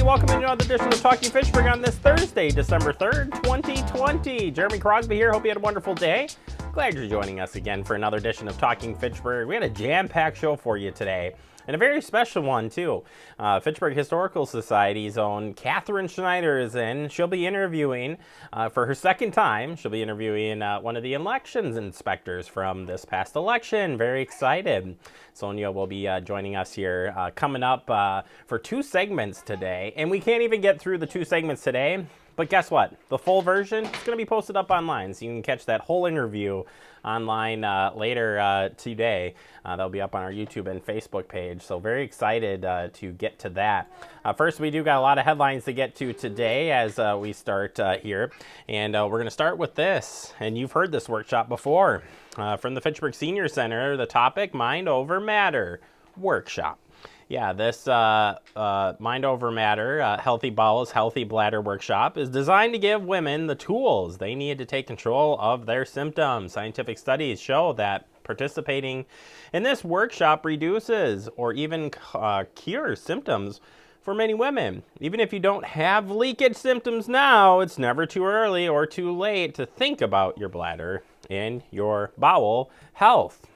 welcome to another edition of Talking Fitchburg on this Thursday, December 3rd, 2020. Jeremy Crosby here. Hope you had a wonderful day. Glad you're joining us again for another edition of Talking Fitchburg. We had a jam-packed show for you today, and a very special one, too. Fitchburg Historical Society's own Catherine Schneider is in. She'll be interviewing, for her second time, she'll be interviewing one of the elections inspectors from this past election. Very excited. Sonia will be joining us here coming up for two segments today. And we can't even get through the two segments today. But guess what? The full version is going to be posted up online, so you can catch that whole interview online later today. That'll be up on our YouTube and Facebook page, so very excited to get to that. First, we do got a lot of headlines to get to today as we start here, and we're going to start with this, and you've heard this workshop before. From the Fitchburg Senior Center, the topic, Mind Over Matter Workshop. Yeah, this Mind Over Matter, Healthy Bowels, Healthy Bladder workshop is designed to give women the tools they need to take control of their symptoms. Scientific studies show that participating in this workshop reduces or even cures symptoms for many women. Even if you don't have leakage symptoms now, it's never too early or too late to think about your bladder and your bowel health.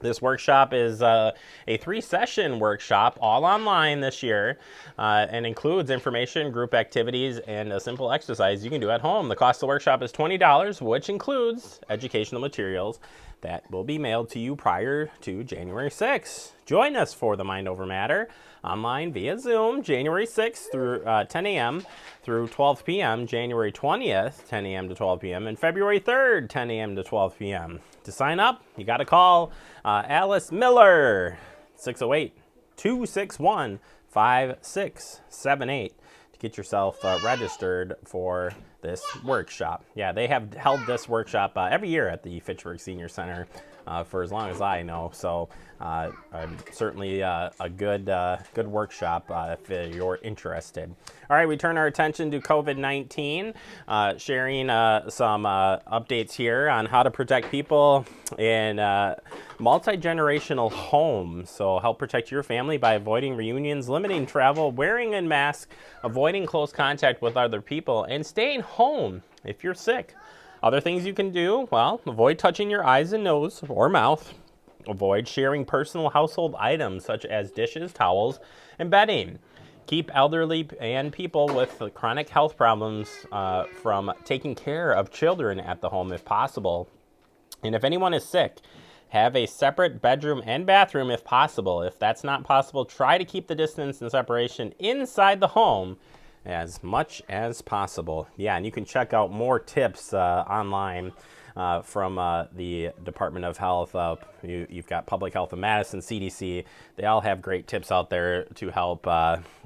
This workshop is a 3-session workshop, all online this year, and includes information, group activities, and a simple exercise you can do at home. The cost of the workshop is $20, which includes educational materials that will be mailed to you prior to January 6th. Join us for the Mind Over Matter online via Zoom, January 6th through 10 a.m. through 12 p.m., January 20th, 10 a.m. to 12 p.m., and February 3rd, 10 a.m. to 12 p.m. To sign up, you got to call Alice Miller, 608-261-5678 to get yourself registered for this workshop. Yeah, they have held this workshop every year at the Fitchburg Senior Center for as long as I know. So certainly a good workshop if you're interested. All right, we turn our attention to COVID-19, sharing some updates here on how to protect people in multi-generational homes. So help protect your family by avoiding reunions, limiting travel, wearing a mask, avoiding close contact with other people, and staying home if you're sick. Other things you can do, well, avoid touching your eyes and nose or mouth. Avoid sharing personal household items such as dishes, towels, and bedding. Keep elderly and people with chronic health problems from taking care of children at the home if possible. And if anyone is sick, have a separate bedroom and bathroom if possible. If that's not possible, try to keep the distance and separation inside the home as much as possible. Yeah, and you can check out more tips online from the Department of Health. You've got Public Health of Madison, CDC. They all have great tips out there to help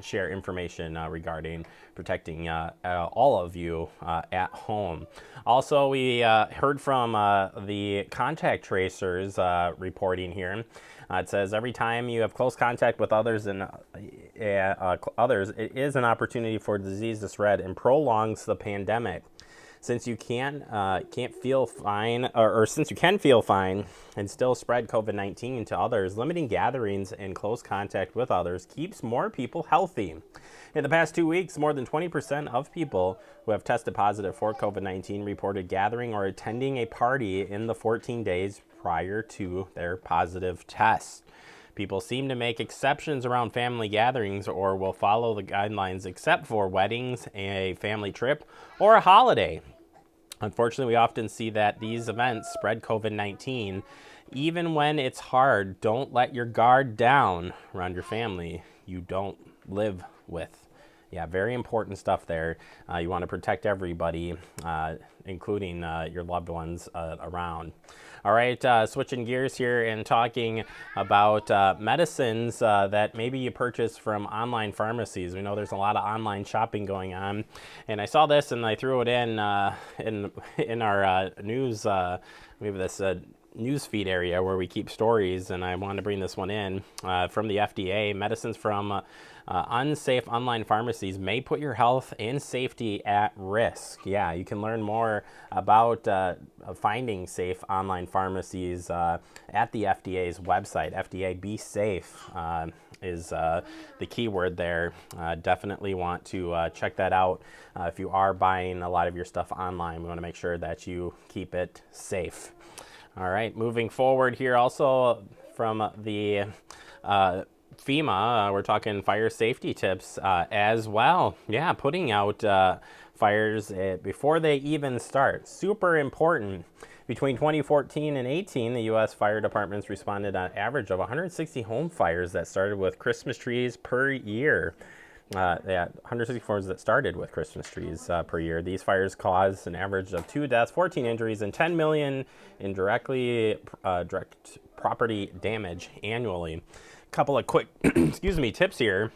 share information regarding protecting all of you at home. Also, we heard from the contact tracers reporting here. It says every time you have close contact with others, it is an opportunity for disease to spread and prolongs the pandemic. Since you can't feel fine, or since you can feel fine and still spread COVID-19 to others, limiting gatherings and close contact with others keeps more people healthy. In the past 2 weeks, more than 20% of people who have tested positive for COVID-19 reported gathering or attending a party in the 14 days prior to their positive test. People seem to make exceptions around family gatherings or will follow the guidelines except for weddings, a family trip, or a holiday. Unfortunately, we often see that these events spread COVID-19. Even when it's hard, don't let your guard down around your family you don't live with. Yeah, very important stuff there. You want to protect everybody, including your loved ones around. All right, switching gears here and talking about medicines that maybe you purchase from online pharmacies. We know there's a lot of online shopping going on, and I saw this and I threw it in our news. We have this newsfeed area where we keep stories, and I wanted to bring this one in from the FDA. Medicines from unsafe online pharmacies may put your health and safety at risk. Yeah, you can learn more about finding safe online pharmacies at the FDA's website. FDA Be Safe is the key word there. Definitely want to check that out. If you are buying a lot of your stuff online, we want to make sure that you keep it safe. All right, moving forward here, also from the FEMA, we're talking fire safety tips as well. Yeah, putting out fires before they even start. Super important. Between 2014 and 18, the U.S. fire departments responded on average of 160 home fires that started with Christmas trees per year. 164 that started with Christmas trees per year. These fires caused an average of 2 deaths, 14 injuries, and 10 million in direct property damage annually. Couple of quick tips here.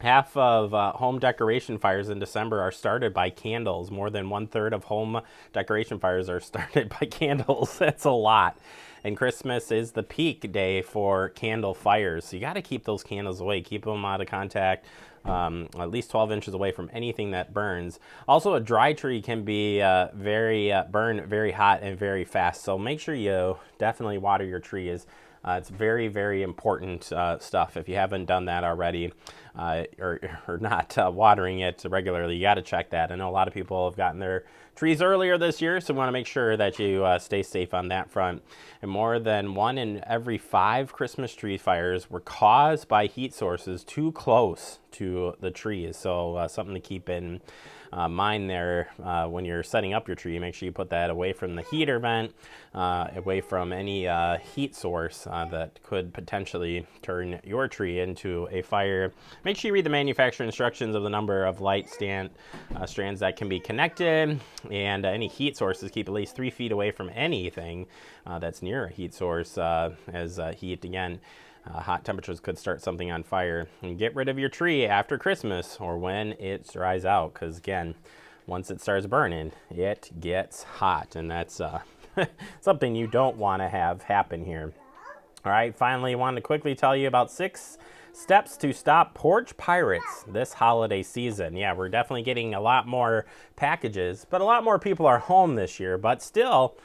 Half of home decoration fires in December are started by candles. More than 1/3 of home decoration fires are started by candles. That's a lot. And Christmas is the peak day for candle fires. So you got to keep those candles away. Keep them out of contact, at least 12 inches away from anything that burns. Also, a dry tree can be burn very hot and very fast. So make sure you definitely water your trees. It's very, very important stuff. If you haven't done that already or not watering it regularly, you got to check that. I know a lot of people have gotten their trees earlier this year, so we want to make sure that you stay safe on that front. And more than 1 in every 5 Christmas tree fires were caused by heat sources too close to the trees. So something to keep in mind there when you're setting up your tree. Make sure you put that away from the heater vent, away from any heat source that could potentially turn your tree into a fire. Make sure you read the manufacturer instructions of the number of light strands that can be connected, and any heat sources, keep at least 3 feet away from anything that's near a heat source, as heat, again, hot temperatures could start something on fire. And get rid of your tree after Christmas or when it dries out, because again, once it starts burning, it gets hot, and that's something you don't want to have happen here. All right, finally, I wanted to quickly tell you about 6 steps to stop porch pirates this holiday season. Yeah, we're definitely getting a lot more packages, but a lot more people are home this year. But still,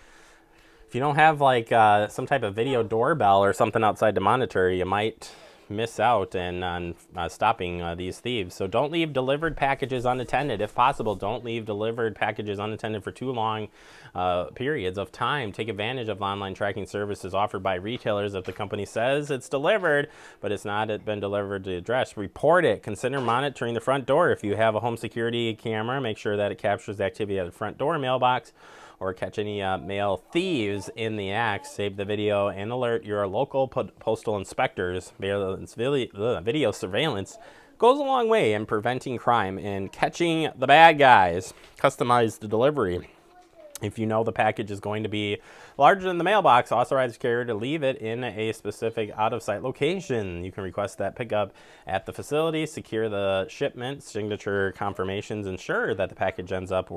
if you don't have like some type of video doorbell or something outside to monitor, you might miss out on stopping these thieves. So don't leave delivered packages unattended. If possible, don't leave delivered packages unattended for too long periods of time. Take advantage of online tracking services offered by retailers. If the company says it's delivered, but it's not been delivered to the address, report it. Consider monitoring the front door. If you have a home security camera, make sure that it captures the activity at the front door mailbox, or catch any mail thieves in the act. Save the video and alert your local postal inspectors. Video surveillance goes a long way in preventing crime and catching the bad guys. Customize the delivery. If you know the package is going to be larger than the mailbox, authorize the carrier to leave it in a specific out-of-sight location. You can request that pickup at the facility, secure the shipment, signature confirmations, ensure that the package ends up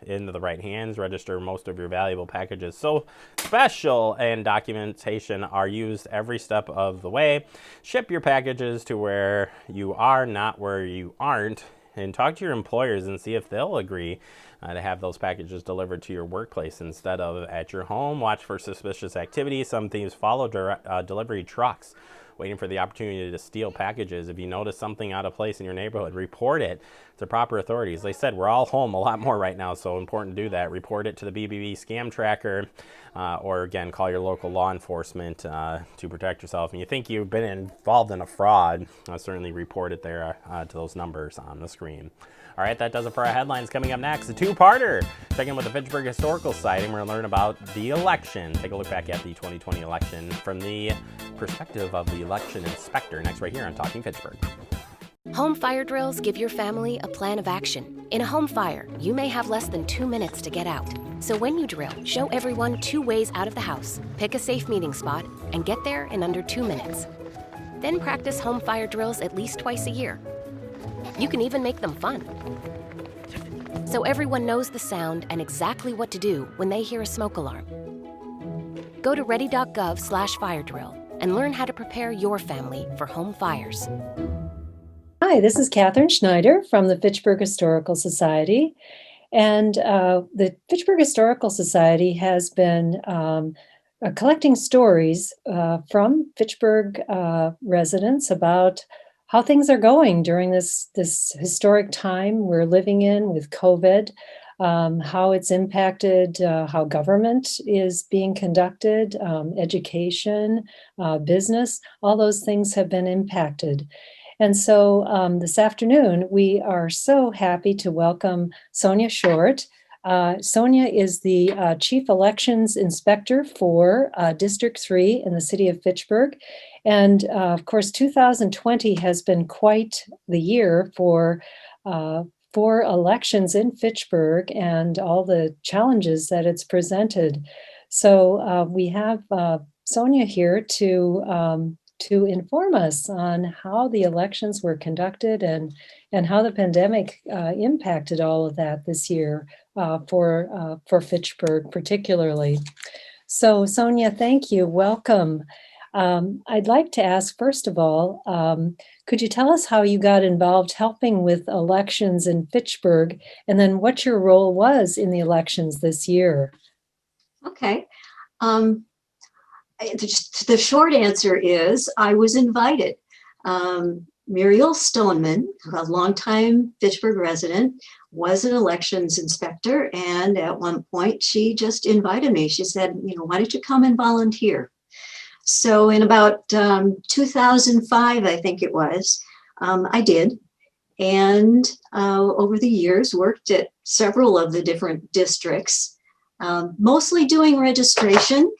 into the right hands, register most of your valuable packages. So special and documentation are used every step of the way. Ship your packages to where you are, not where you aren't. And talk to your employers and see if they'll agree to have those packages delivered to your workplace instead of at your home. Watch for suspicious activity. Some thieves follow delivery trucks, waiting for the opportunity to steal packages. If you notice something out of place in your neighborhood, report it to proper authorities. They said we're all home a lot more right now, so important to do that. Report it to the BBB scam tracker, or again, call your local law enforcement to protect yourself. And you think you've been involved in a fraud, certainly report it there to those numbers on the screen. All right, that does it for our headlines. Coming up next, a two-parter. Check in with the Fitchburg Historical Society, and we're going to learn about the election. Take a look back at the 2020 election from the perspective of the election inspector. Next, right here on Talking Fitchburg. Home fire drills give your family a plan of action. In a home fire, you may have less than 2 minutes to get out. So when you drill, show everyone 2 ways out of the house, pick a safe meeting spot, and get there in under 2 minutes. Then practice home fire drills at least twice a year. You can even make them fun. So everyone knows the sound and exactly what to do when they hear a smoke alarm. Go to ready.gov/firedrill and learn how to prepare your family for home fires. Hi, this is Catherine Schneider from the Fitchburg Historical Society. And the Fitchburg Historical Society has been collecting stories from Fitchburg residents about how things are going during this historic time we're living in with COVID, how it's impacted how government is being conducted, education, business, all those things have been impacted. And so this afternoon, we are so happy to welcome Sonia Short. Sonia is the Chief Elections Inspector for District 3 in the city of Fitchburg. And of course, 2020 has been quite the year for elections in Fitchburg and all the challenges that it's presented. So we have Sonia here to inform us on how the elections were conducted and how the pandemic impacted all of that this year for Fitchburg particularly. So Sonia, thank you. Welcome. I'd like to ask, first of all, could you tell us how you got involved helping with elections in Fitchburg, and then what your role was in the elections this year? Okay. The short answer is I was invited. Muriel Stoneman, a longtime Fitchburg resident, was an elections inspector. And at one point she just invited me. She said, why don't you come and volunteer? So in about 2005, I think it was, I did. And over the years worked at several of the different districts, mostly doing registration.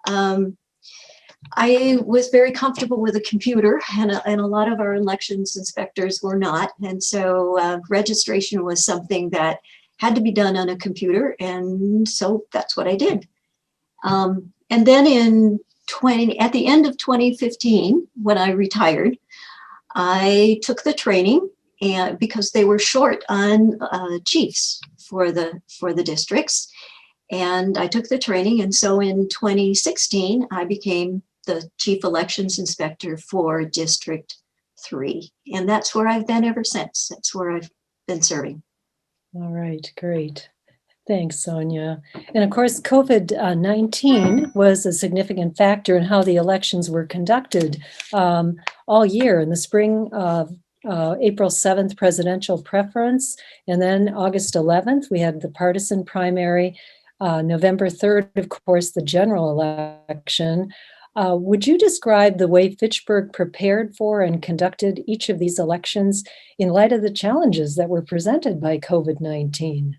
I was very comfortable with a computer, and a lot of our elections inspectors were not. And so registration was something that had to be done on a computer. And so that's what I did. And then at the end of 2015, when I retired, I took the training and because they were short on chiefs for the districts. And I took the training. And so in 2016, I became the Chief Elections Inspector for District 3. And that's where I've been ever since. That's where I've been serving. All right, great. Thanks, Sonia. And of course, COVID-19 was a significant factor in how the elections were conducted all year. In the spring of April 7th presidential preference, and then August 11th, we had the partisan primary. November 3rd, of course, the general election. Would you describe the way Fitchburg prepared for and conducted each of these elections in light of the challenges that were presented by COVID-19?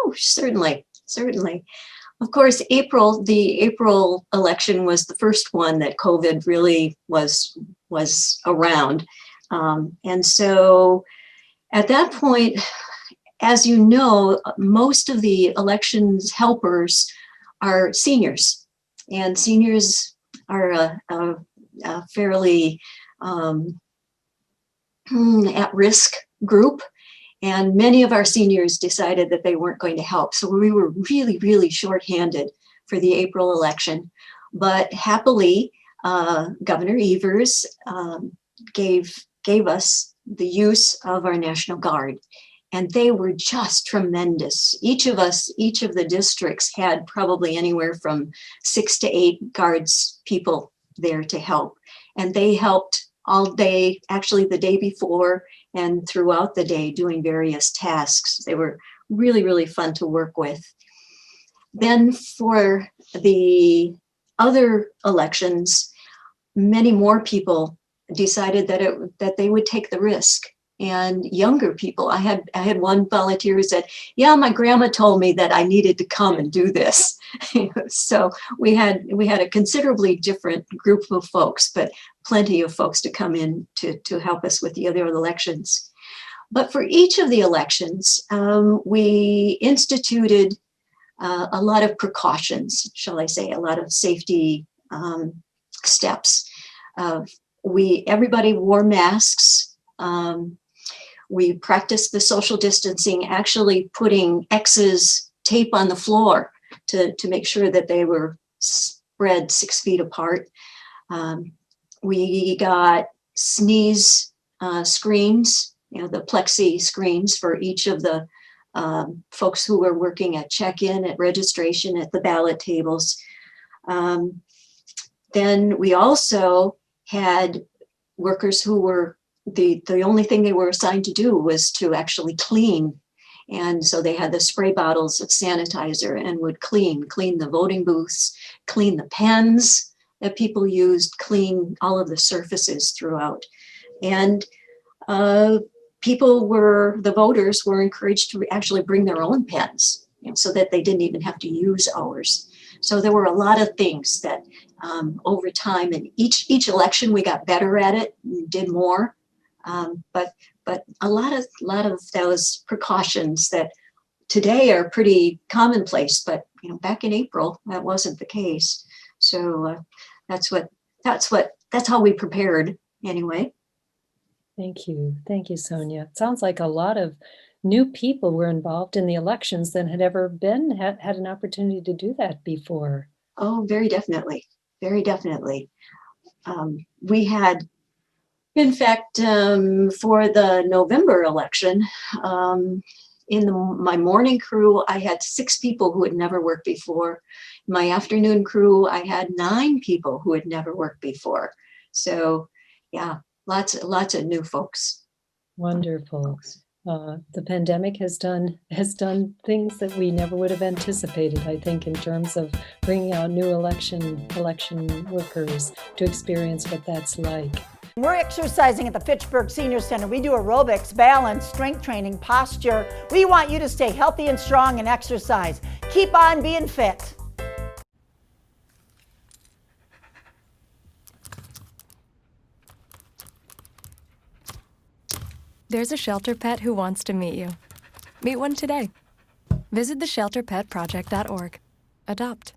Oh, certainly. Of course, the April election was the first one that COVID really was around. And so at that point, as you know, most of the elections helpers are seniors, and seniors are a fairly at-risk group. And many of our seniors decided that they weren't going to help. So we were really, really shorthanded for the April election. But happily, Governor Evers gave us the use of our National Guard. And they were just tremendous. Each of the districts had probably anywhere from 6 to 8 guards people there to help. And they helped all day, actually the day before and throughout the day, doing various tasks. They were really, really fun to work with. Then for the other elections, many more people decided that they would take the risk. And younger people, I had one volunteer who said, yeah, my grandma told me that I needed to come and do this. So we had a considerably different group of folks, but plenty of folks to come in to help us with the other elections. But for each of the elections, we instituted a lot of precautions, shall I say, a lot of safety steps. Everybody wore masks. We practiced the social distancing, actually putting X's tape on the floor to make sure that they were spread 6 feet apart. We got sneeze screens, the plexi screens for each of the folks who were working at check-in, at registration, at the ballot tables. Then we also had workers who were, the only thing they were assigned to do was to actually clean. And so they had the spray bottles of sanitizer and would clean the voting booths, clean the pens that people used, clean all of the surfaces throughout. And the voters were encouraged to actually bring their own pens, so that they didn't even have to use ours. So there were a lot of things that over time, and each election we got better at it, did more. But a lot of those precautions that today are pretty commonplace, but back in April that wasn't the case. So that's how we prepared anyway. Thank you, Sonia. It sounds like a lot of new people were involved in the elections that had ever had an opportunity to do that before. Oh, very definitely, very definitely. We had. In fact, for the November election, in my morning crew, I had 6 people who had never worked before. My afternoon crew, I had 9 people who had never worked before. So, yeah, lots of new folks. Wonderful. The pandemic has done things that we never would have anticipated, I think, in terms of bringing out new election workers to experience what that's like. We're exercising at the Fitchburg Senior Center. We do aerobics, balance, strength training, posture. We want you to stay healthy and strong and exercise. Keep on being fit. There's a shelter pet who wants to meet you. Meet one today. Visit theshelterpetproject.org. Adopt.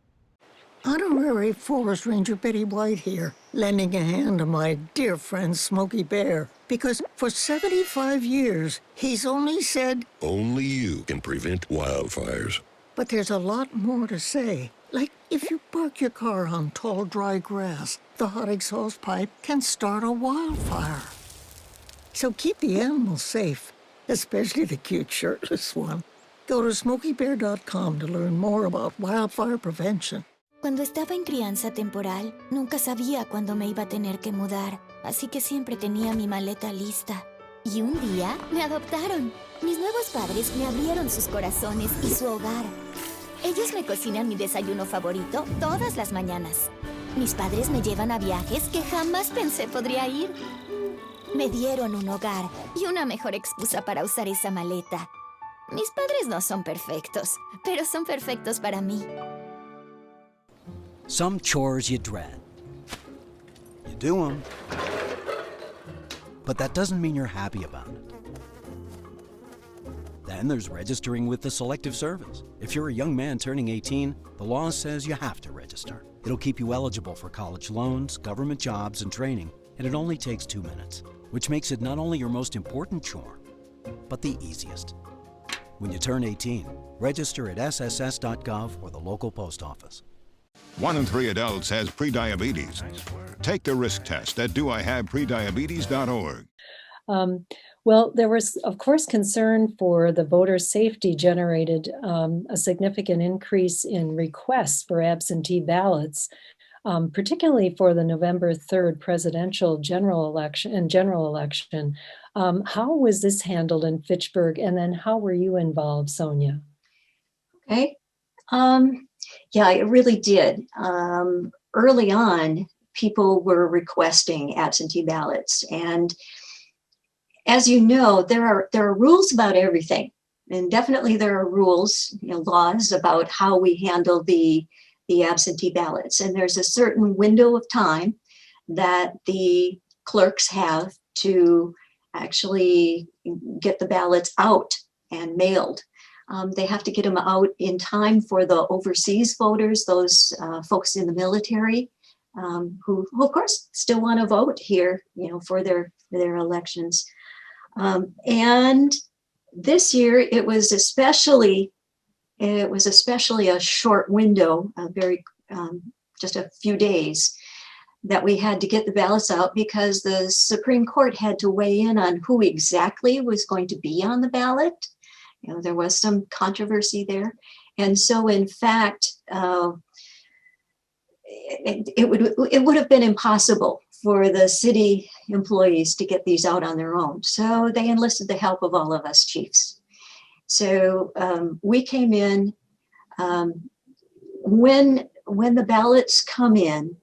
Honorary Forest Ranger Betty White here, lending a hand to my dear friend Smokey Bear. Because for 75 years, he's only said, only you can prevent wildfires. But there's a lot more to say. Like, if you park your car on tall, dry grass, the hot exhaust pipe can start a wildfire. So keep the animals safe, especially the cute shirtless one. Go to smokeybear.com to learn more about wildfire prevention. Cuando estaba en crianza temporal, nunca sabía cuándo me iba a tener que mudar, así que siempre tenía mi maleta lista. Y un día me adoptaron. Mis nuevos padres me abrieron sus corazones y su hogar. Ellos me cocinan mi desayuno favorito todas las mañanas. Mis padres me llevan a viajes que jamás pensé podría ir. Me dieron un hogar y una mejor excusa para usar esa maleta. Mis padres no son perfectos, pero son perfectos para mí. Some chores you dread. You do them, but that doesn't mean you're happy about it. Then there's registering with the Selective Service. If you're a young man turning 18, the law says you have to register. It'll keep you eligible for college loans, government jobs, and training, and it only takes 2 minutes, which makes it not only your most important chore, but the easiest. When you turn 18, register at sss.gov or the local post office. 1 in 3 adults has prediabetes. Take the risk test at doihaveprediabetes.org. Well, there was, of course, concern for the voter safety generated a significant increase in requests for absentee ballots, particularly for the November 3rd presidential general election. How was this handled in Fitchburg? And then how were you involved, Sonia? Okay. Yeah, it really did. Early on, people were requesting absentee ballots. And as you know, there are rules about everything. And definitely there are rules, laws about how we handle the absentee ballots. And there's a certain window of time that the clerks have to actually get the ballots out and mailed. They have to get them out in time for the overseas voters, those folks in the military, who of course still want to vote here, for their elections. And this year it was especially a short window, just a few days that we had to get the ballots out because the Supreme Court had to weigh in on who exactly was going to be on the ballot. There was some controversy there. And so in fact, it would have been impossible for the city employees to get these out on their own. So they enlisted the help of all of us chiefs. So we came in, when the ballots come in,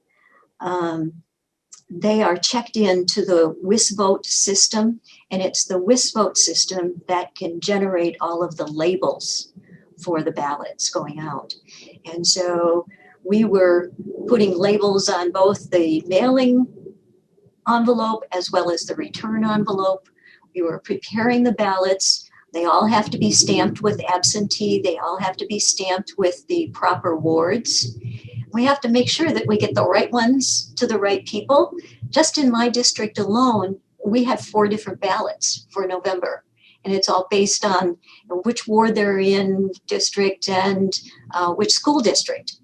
they are checked into the WisVote system, and it's the WisVote system that can generate all of the labels for the ballots going out. And so we were putting labels on both the mailing envelope as well as the return envelope. We were preparing the ballots. They all have to be stamped with absentee. They all have to be stamped with the proper wards. We have to make sure that we get the right ones to the right people. Just in my district alone, we had 4 different ballots for November. And it's all based on which ward they're in district and which school district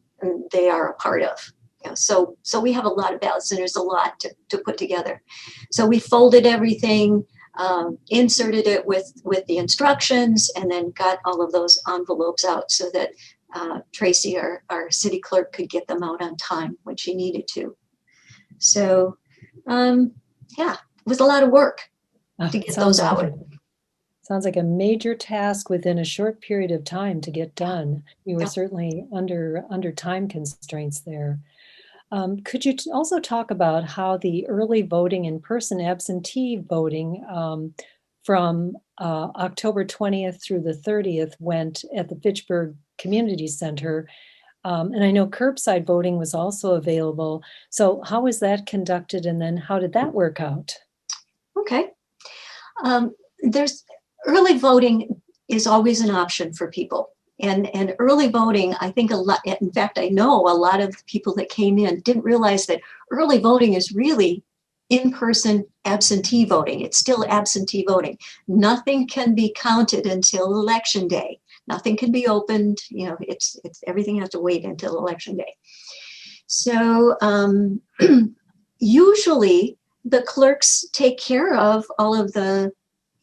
they are a part of. So we have a lot of ballots, and there's a lot to put together. So we folded everything, inserted it with the instructions, and then got all of those envelopes out so that Tracy, our city clerk, could get them out on time when she needed to. So yeah, it was a lot of work to get those out. Sounds like a major task within a short period of time to get done. You were certainly under time constraints there. Could you also talk about how the early voting in-person absentee voting from October 20th through the 30th went at the Fitchburg Community Center? And I know curbside voting was also available. So how was that conducted, and then how did that work out? Okay. There's early voting is always an option for people. And early voting, I think a lot, in fact, I know a lot of people that came in didn't realize that early voting is really in-person absentee voting. It's still absentee voting. Nothing can be counted until election day. Nothing can be opened. It's everything has to wait until election day. So usually the clerks take care of all of the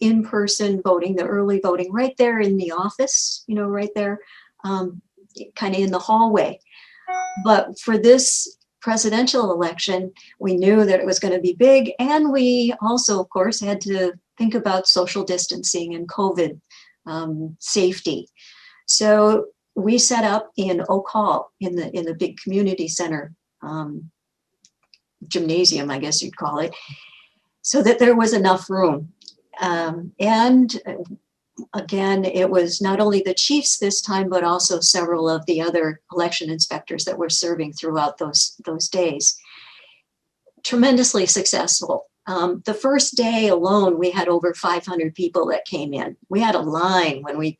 in-person voting, the early voting, right there in the office, right there, kind of in the hallway. But for this presidential election, we knew that it was going to be big. And we also, of course, had to think about social distancing and COVID safety. So we set up in Oak Hall in the big community center, gymnasium, I guess you'd call it, so that there was enough room. And again, it was not only the chiefs this time, but also several of the other election inspectors that were serving throughout those days. Tremendously successful. The first day alone, we had over 500 people that came in. We had a line when we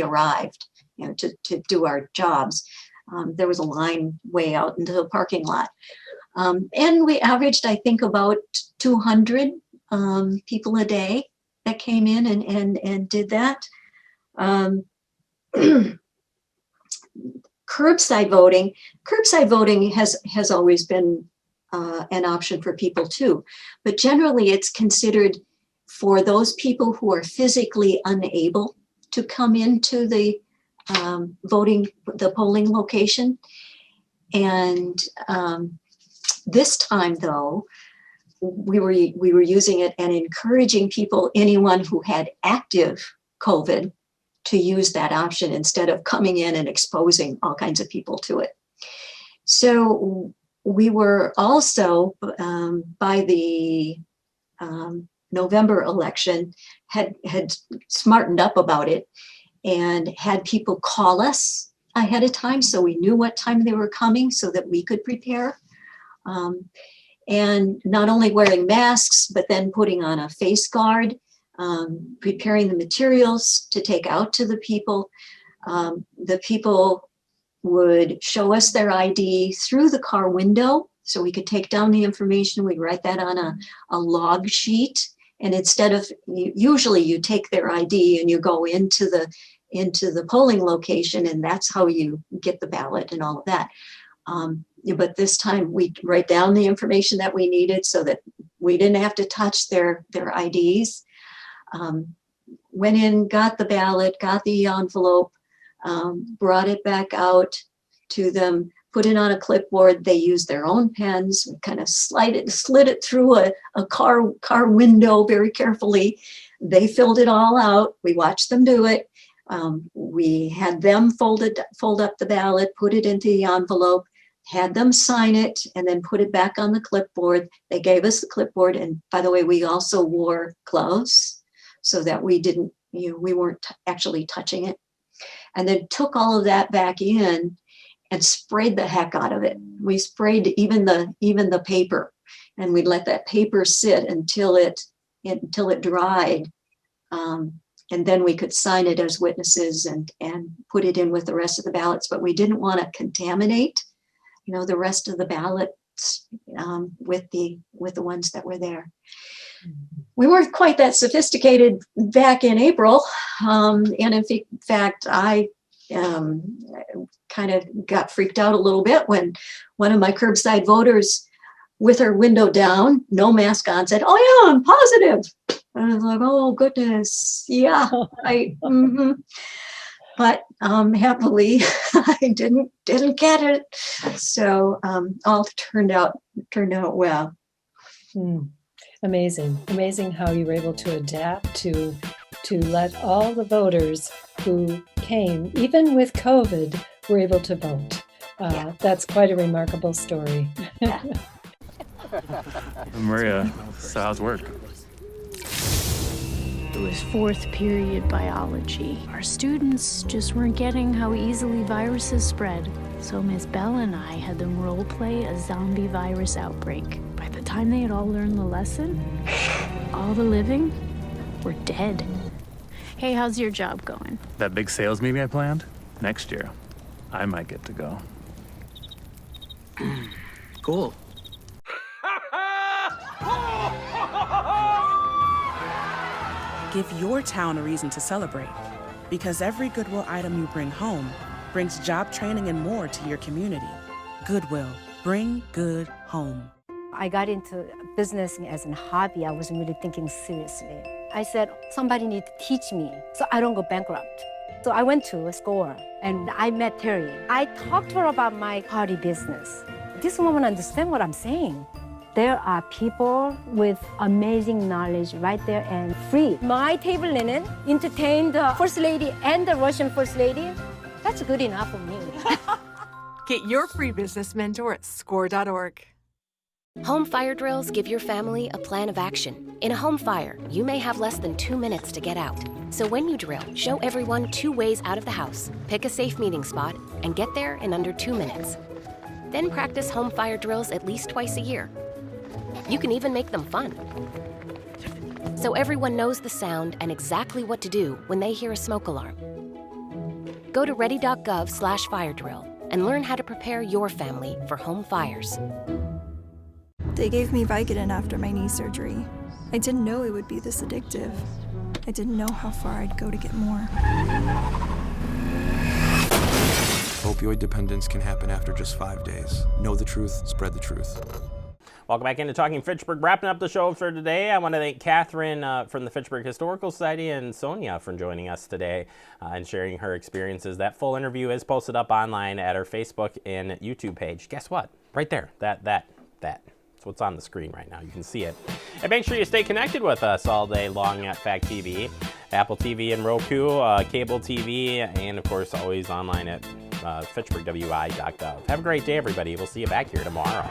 arrived, to do our jobs. There was a line way out into the parking lot. And we averaged, I think, about 200 people a day that came in and did that. Curbside voting has always been an option for people too, but generally it's considered for those people who are physically unable to come into the polling location. And this time though, we were using it and encouraging people, anyone who had active COVID, to use that option instead of coming in and exposing all kinds of people to it. So we were also, by the November election, had smartened up about it and had people call us ahead of time so we knew what time they were coming so that we could prepare. And not only wearing masks, but then putting on a face guard, preparing the materials to take out to the people. The people would show us their ID through the car window so we could take down the information. We'd write that on a log sheet. And instead of, usually you take their ID and you go into the polling location, and that's how you get the ballot and all of that. but this time we write down the information that we needed so that we didn't have to touch their IDs. Went in, got the ballot, got the envelope, brought it back out to them, put it on a clipboard. They used their own pens. We kind of slid it through a car window very carefully. They filled it all out. We watched them do it. We had them fold up the ballot, put it into the envelope, had them sign it, and then put it back on the clipboard. They gave us the clipboard. And by the way, we also wore gloves so that we weren't actually touching it. And then took all of that back in and sprayed the heck out of it. We sprayed even the paper, and we'd let that paper sit until it dried. And then we could sign it as witnesses and put it in with the rest of the ballots. But we didn't want to contaminate, the rest of the ballots with the ones that were there. We weren't quite that sophisticated back in April. And in fact, I kind of got freaked out a little bit when one of my curbside voters, with her window down, no mask on, said, "Oh yeah, I'm positive." And I was like, "Oh goodness, yeah, right." Mm-hmm. But happily, I didn't get it. So all turned out well. Amazing how you were able to adapt to let all the voters who came, even with COVID, were able to vote. That's quite a remarkable story. Maria, so how's work? It was fourth period biology. Our students just weren't getting how easily viruses spread. So Miss Bell and I had them role play a zombie virus outbreak. By the time they had all learned the lesson, all the living were dead. Hey, how's your job going? That big sales meeting I planned? Next year, I might get to go. Cool. Give your town a reason to celebrate, because every Goodwill item you bring home brings job training and more to your community. Goodwill, bring good home. I got into business as a hobby. I wasn't really thinking seriously. I said, somebody needs to teach me so I don't go bankrupt. So I went to a store and I met Terry. I talked to her about my party business. This woman understands what I'm saying. There are people with amazing knowledge right there and free. My table linen entertained the First Lady and the Russian First Lady. That's good enough for me. Get your free business mentor at score.org. Home fire drills give your family a plan of action. In a home fire, you may have less than 2 minutes to get out. So when you drill, show everyone 2 ways out of the house, pick a safe meeting spot, and get there in under 2 minutes. Then practice home fire drills at least twice a year. You can even make them fun. So everyone knows the sound and exactly what to do when they hear a smoke alarm. Go to ready.gov/fire drill and learn how to prepare your family for home fires. They gave me Vicodin after my knee surgery. I didn't know it would be this addictive. I didn't know how far I'd go to get more. Opioid dependence can happen after just 5 days. Know the truth, spread the truth. Welcome back into Talking Fitchburg. Wrapping up the show for today, I want to thank Catherine from the Fitchburg Historical Society and Sonia for joining us today and sharing her experiences. That full interview is posted up online at our Facebook and YouTube page. Guess what? Right there. That's what's on the screen right now. You can see it. And make sure you stay connected with us all day long at Fact TV, Apple TV and Roku, cable TV, and of course always online at fitchburgwi.gov. Have a great day, everybody. We'll see you back here tomorrow.